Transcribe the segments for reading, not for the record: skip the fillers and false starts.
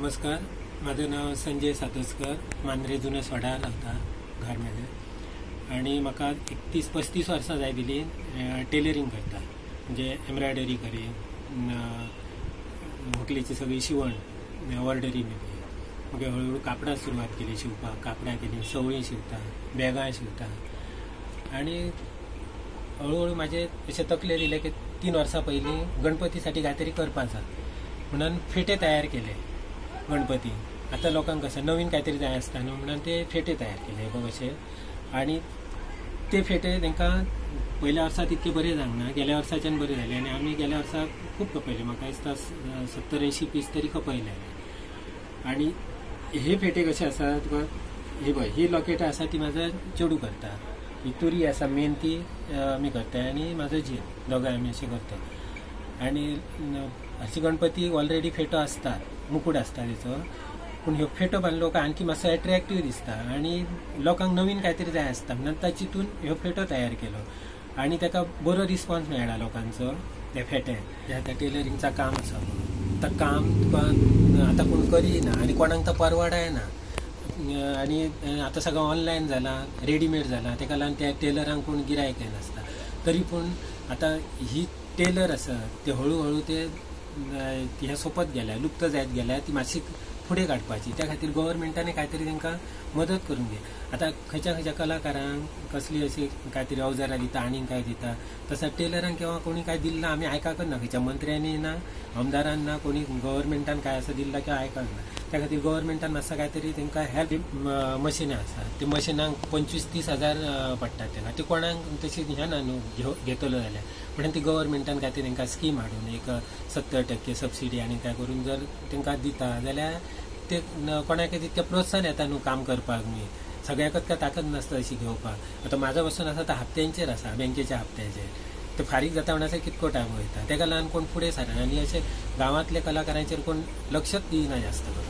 नमस्कार, माझं नाव संजय सातोसकर, मांद्रे जुने सोडा रावता घरमध्ये. आणि म्हाका 31-35 वर्सां जाय दिली टेलरिंग करता, म्हणजे एम्ब्रॉयडरी करी, व्हंकलेची सगळी शिवण ऑर्डरी बी. मग हळूहळू कापडां सुरवात केली शिवपाक. कापडां केली, सवळी शिवता, बॅगां शिवता. आणि हळूहळू माझे असे तकले दिले की 3 वर्सां पयलीं गणपतीसाठी काहीतरी करपाचा म्हणून फेटे तयार केले. गणपती आता लोकांक कसं नवीन काहीतरी जाय असता न्हू म्हणून ते फेटे तयार केले बघ असे. आणि ते फेटे तांकां पयल्या वर्सा तितके बरे जावंक गेल्या वर्साच्यान बरे झाले. आणि आमी गेल्या वर्सा खूब खपयले, म्हाका दिसता 70-80 पीस तरी खपयले. आणि हे फेटे कसे आसा तुका हे पळय, ही लॉकेटां आसा ती म्हाजो चेडू करता, ही तुरी आसा मेन ती आमी करता, आणि म्हाजो झील, दोगांय आमी अशें करता. आणि अशी गणपती ऑलरेडी फेटो आसता, मुकूट आसता तेचो, पूण ह्यो फेटो बांदलो लोक आणखी मातसो एट्रॅक्टीव दिसता आणि लोकांक नवीन काहीतरी जाय आसता म्हणून तातूंत ह्यो फेटो तयार केलो. आणि ताका बरो रिस्पॉन्स मेळ्ळा लोकांचो त्या फेट्याक. आतां टेलरिंगचा काम आसा, आतां काम तुका आतां कोण करिना आणि कोणाक तो परवडायना. आणि आतां सगळं ऑनलायन जालां, रेडीमेड जालां, ताका लागून त्या टेलरांक कोण गिरायक नासता. तरी पूण आतां ही टेलर आसा ते हळूहळू ते ह्या सोपत गेल्या, लुप्त जायत गेल्या, ती मातशी फुडें काडपाची. त्या खातीर गव्हर्मेंटाने काहीतरी तांकां मदत करून घे. आतां खंयच्या कलाकारांक कसली अशी काहीतरी अवजारां दिता, आनीक काय दिता, तसा टेलरांक केव्हा कोणी काय दिल्ला आमी आयकाकच ना. खंयच्या मंत्र्यांनी ना, आमदारान ना, कोणी गव्हर्मेंटान काय असं दिल्ला किंवा आयकक ना. त्या खातीर गव्हर्मेंटान मातसो काहीतरी तांकां हेल्प मशिनां आसा, ते मशिनांक 25-30 हजार पडटात तेन्ना. ते कोणाक तशी ह्या ना न्हू घेतलो जाल्यार, म्हणून ती गव्हर्मेंटान काहीतरी तांकां स्कीम हाडून एक 70% सबसिडी आनी काय करून जर तांकां दिता जाल्यार ते कोणाकय तितकें प्रोत्साहन येता न्हू काम करपाक. न्ही सगळ्याकच काय ताकद नासता अशी घेवपाक. आतां म्हाजो बसून आसा तो हप्त्यांचेर आसा, बँकेच्या हप्त्याचेर. ते फारीक जाता म्हणसर कितको टायम वयता, ताका लागून कोण फुडें सरना. आनी अशे गांवांतल्या कलाकारांचेर कोण लक्षच दिना जास्त करून.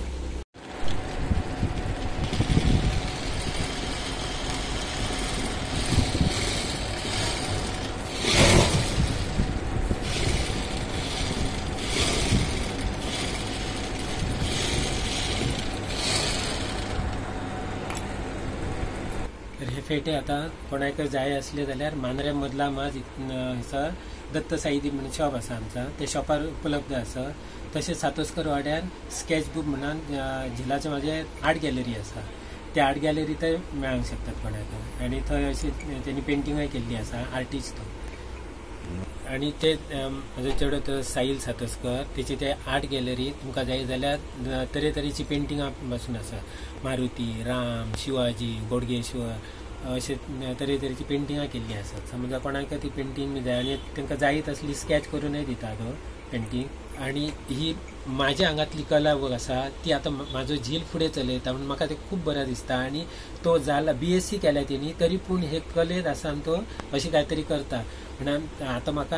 तर हे फेटे आता कोणाक जाय असले जाल्यार मांद्र्या मदला माज आसा दत्त साहित्य म्हणून शॉप आसा आमचा, त्या शॉपार उपलब्ध आसा. तशेंच सातोसकर वाड्यार स्केच बुक म्हणून झिलाचे माझे आर्ट गॅलरी आसा, त्या आर्ट गॅलरी थंय मेळूंक शकतात कोणाक. आणि थंय अशी त्यांनी पेंटिंगूय केल्ली आसा, आर्टिस्ट तो. आणि ते म्हजो चेडो तो साहिल सातोसकर, तेची ते आर्ट गॅलरी तुमकां जाय जाल्यार तरेतरेची पेंटिंगां पासून आसा. मारुती, राम, शिवाजी, बोडगेश्वर अशे तरेतरेची पेंटिंगां केल्ली आसात. समज कोणाक ती पेंटिंग बी जाय आनी तांकां जाय तसली स्केच करूनय दिता तो पेंटिंग. आणि ही म्हाज्या हांगातली कला बघ आसा ती आतां म्हाजो झील फुडें चलयता म्हणून म्हाका ते खूब बरें दिसता. आणि तो जाला BSc केल्या तेणी, तरी पूण हे कलेत आसा तो अशी काहीतरी करता. म्हणून आतां म्हाका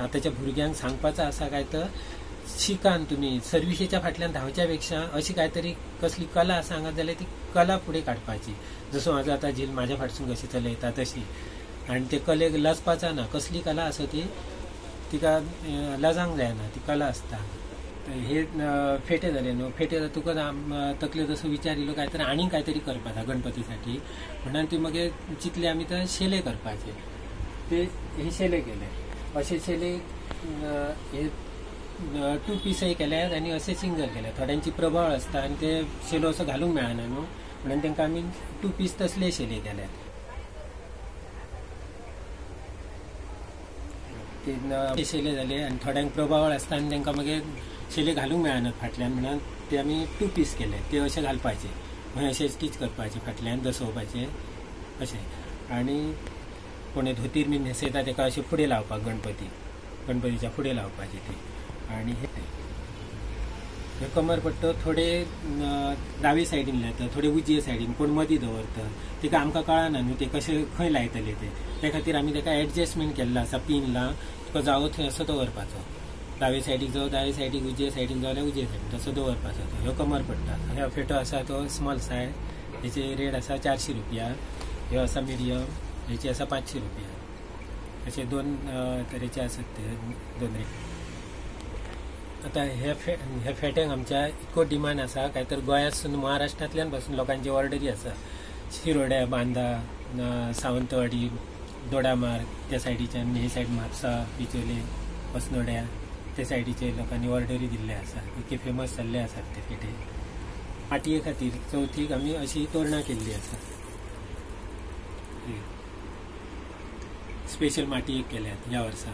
आतांच्या भुरग्यांक सांगपाचो आसा काय तर शिकान तुमी, सर्विसेच्या फाटल्यान धांवच्या पेक्षा अशी काहीतरी कसली कला आसा हांगा जाल्यार ती कला फुडें काडपाची. जसो म्हाजो आतां झील म्हाज्या फाटसून कशी चलयता तशी. आनी ते कलेक लजपाचा ना, कसली कला आसा ती तिका लजांक जायना, ती कला आसता. हे फेटे जाले न्हू, फेटे तुका तकले जसो विचार येयलो काय तर आनीक काहीतरी करपाचा गणपतीसाठी. म्हणून ती मग चितले आमी तर शेले करपाचे. ते हे शेले केले, असे शेले हे 2 पीसय केल्यात आणि असे सिंगल केल्यात. थोड्यांची प्रभाळ असता आणि ते शेलो असो घालूंक मेळना न्हू, म्हणून तांकां आमी 2 पीस तसले शेले केल्यात. ते शेले जाले आणि थोड्यांक प्रभावळ आसता आणि तांकां मागीर शेले घालूंक मेळनात फाटल्यान, म्हणून ते आमी 2 पीस केले. ते अशे घालपाचे, मागीर अशे स्टीच करपाचे फाटल्यान दसोवपाचे अशें. आणि कोणी धोतीर बी न्हेसयता ताका अशें फुडें लावपाक गणपतीच्या फुडें लावपाचे ते. आणि हे कमरपट्टो थोडे दावे सायडीन लायता, थोडे उजये सायडीन, कोण मदीं दवरता. ताका आमकां कळना न्हू ते कशे खंय लायतले ते. त्या खातीर आमी ताका एडजस्टमेंट केल्लो आसा, पिन लावन तुका जावो थंय असो दवरपाचो. दावे सायडीक जावं दावे सायडीक, उजये सायडीन जाल्यार उजये सायडीन तसो दवरपाचो तो. ह्यो कमरपट्टा. ह्यो फेटो आसा तो स्मॉल सायज, हेची रेट आसा 400 रुपया. ह्यो आसा मिडियम, हेची आसा 500 रुपया. असे 2 तरेचे आसात ते 2 रेट. आता ह्या फेट्यांक आमच्या इतको डिमांड आसा काय तर गोंयांतसून महाराष्ट्रांतल्यान पासून लोकांची ऑर्डरी आसा. शिरोड्या, बांदा, सावंतवाडी, दोडामार्ग त्या सायडीच्यान, हे सायड म्हापसा, बिचोले, वसनोड्या त्या सायडीचे लोकांनी ऑर्डरी दिल्ले आसा. इतके फेमस जाल्ले आसात ते फेटे. पाटये खातीर चवथीक आमी अशी तोरणां केल्ली आसा. स्पेशल माटयेक केल्यात ह्या वर्सा.